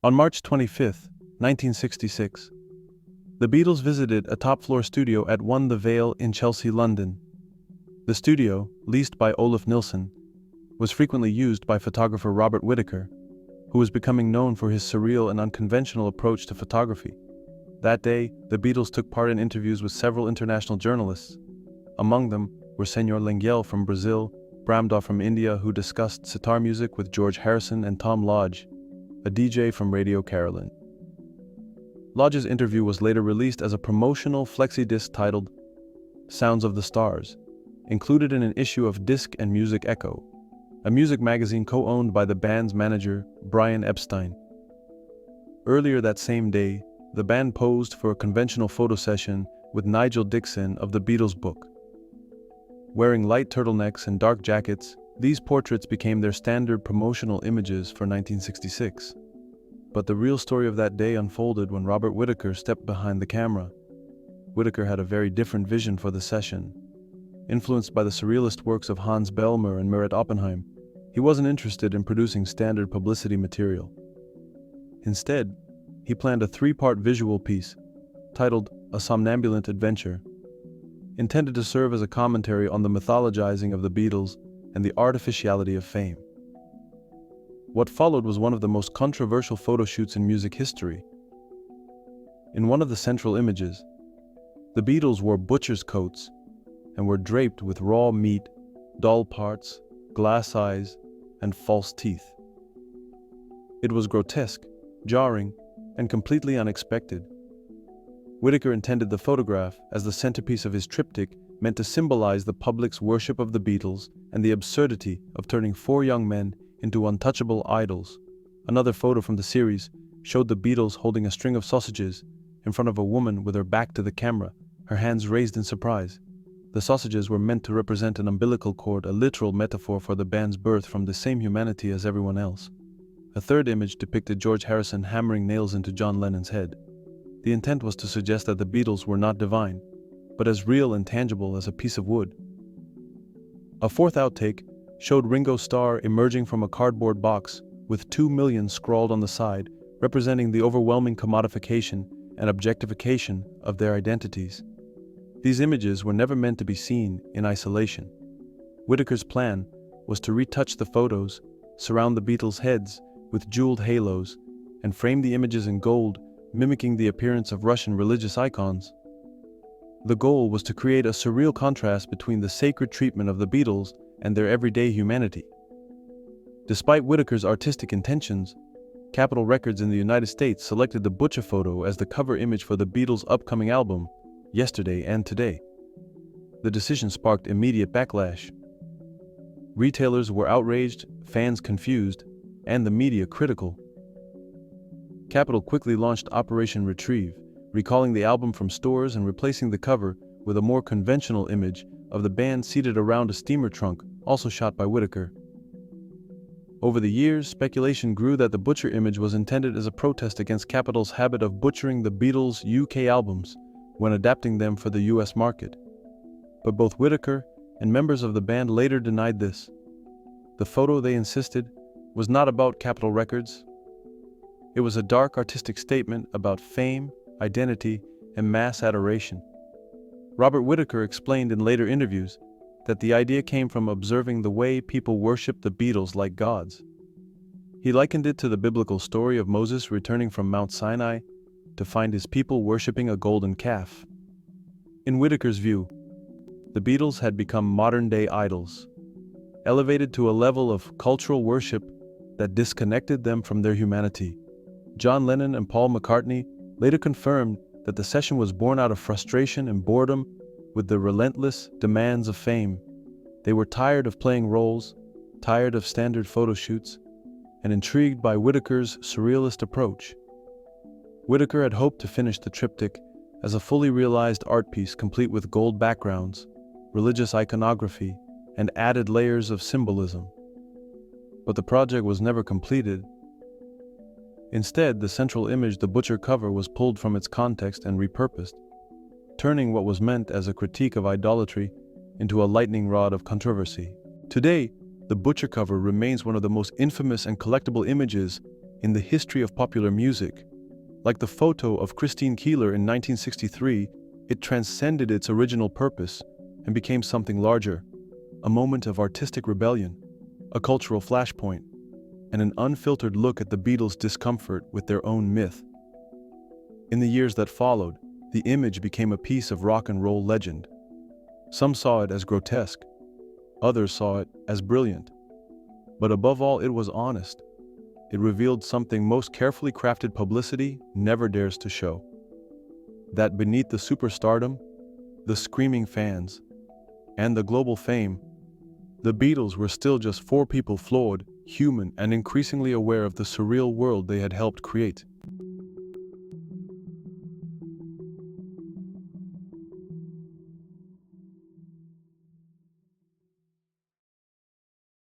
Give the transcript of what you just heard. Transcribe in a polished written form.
On March 25, 1966, the Beatles visited a top-floor studio at 1 The Vale in Chelsea, London. The studio, leased by Olaf Nilsson, was frequently used by photographer Robert Whitaker, who was becoming known for his surreal and unconventional approach to photography. That day, the Beatles took part in interviews with several international journalists. Among them were Senor Lengyel from Brazil, Bramda from India, who discussed sitar music with George Harrison, and Tom Lodge, a DJ from Radio Caroline. Lodge's interview was later released as a promotional flexi-disc titled Sounds of the Stars, included in an issue of Disc and Music Echo, a music magazine co-owned by the band's manager, Brian Epstein. Earlier that same day, the band posed for a conventional photo session with Nigel Dixon of the Beatles book. Wearing light turtlenecks and dark jackets, these portraits became their standard promotional images for 1966. But the real story of that day unfolded when Robert Whitaker stepped behind the camera. Whitaker had a very different vision for the session. Influenced by the surrealist works of Hans Bellmer and Merit Oppenheim, he wasn't interested in producing standard publicity material. Instead, he planned a 3-part visual piece, titled A Somnambulant Adventure, intended to serve as a commentary on the mythologizing of the Beatles and the artificiality of fame. What followed was one of the most controversial photo shoots in music history. In one of the central images, the Beatles wore butcher's coats and were draped with raw meat, doll parts, glass eyes, and false teeth. It was grotesque, jarring, and completely unexpected. Whitaker intended the photograph as the centerpiece of his triptych, meant to symbolize the public's worship of the Beatles and the absurdity of turning 4 young men into untouchable idols. Another photo from the series showed the Beatles holding a string of sausages in front of a woman with her back to the camera, her hands raised in surprise. The sausages were meant to represent an umbilical cord, a literal metaphor for the band's birth from the same humanity as everyone else. A third image depicted George Harrison hammering nails into John Lennon's head. The intent was to suggest that the Beatles were not divine, but as real and tangible as a piece of wood. A fourth outtake showed Ringo Starr emerging from a cardboard box with 2 million scrawled on the side, representing the overwhelming commodification and objectification of their identities. These images were never meant to be seen in isolation. Whitaker's plan was to retouch the photos, surround the Beatles' heads with jeweled halos, and frame the images in gold, mimicking the appearance of Russian religious icons. The goal was to create a surreal contrast between the sacred treatment of the Beatles and their everyday humanity. Despite Whitaker's artistic intentions, Capitol Records in the United States selected the butcher photo as the cover image for the Beatles' upcoming album, Yesterday and Today. The decision sparked immediate backlash. Retailers were outraged, fans confused, and the media critical. Capitol quickly launched Operation Retrieve, recalling the album from stores and replacing the cover with a more conventional image of the band seated around a steamer trunk, also shot by Whitaker. Over the years, speculation grew that the butcher image was intended as a protest against Capitol's habit of butchering the Beatles' UK albums when adapting them for the US market. But both Whitaker and members of the band later denied this. The photo, they insisted, was not about Capitol Records. It was a dark artistic statement about fame, identity, and mass adoration. Robert Whitaker explained in later interviews that the idea came from observing the way people worship the Beatles like gods. He likened it to the biblical story of Moses returning from Mount Sinai to find his people worshiping a golden calf. In Whitaker's view, the Beatles had become modern-day idols, elevated to a level of cultural worship that disconnected them from their humanity. John Lennon and Paul McCartney later confirmed that the session was born out of frustration and boredom with the relentless demands of fame. They were tired of playing roles, tired of standard photo shoots, and intrigued by Whitaker's surrealist approach. Whitaker had hoped to finish the triptych as a fully realized art piece complete with gold backgrounds, religious iconography, and added layers of symbolism. But the project was never completed. Instead, the central image, the butcher cover, was pulled from its context and repurposed, turning what was meant as a critique of idolatry into a lightning rod of controversy. Today, the butcher cover remains one of the most infamous and collectible images in the history of popular music. Like the photo of Christine Keeler in 1963, it transcended its original purpose and became something larger, a moment of artistic rebellion, a cultural flashpoint, and an unfiltered look at the Beatles' discomfort with their own myth. In the years that followed, the image became a piece of rock and roll legend. Some saw it as grotesque, others saw it as brilliant. But above all, it was honest. It revealed something most carefully crafted publicity never dares to show. That beneath the superstardom, the screaming fans, and the global fame, the Beatles were still just four people flawed, human, and increasingly aware of the surreal world they had helped create.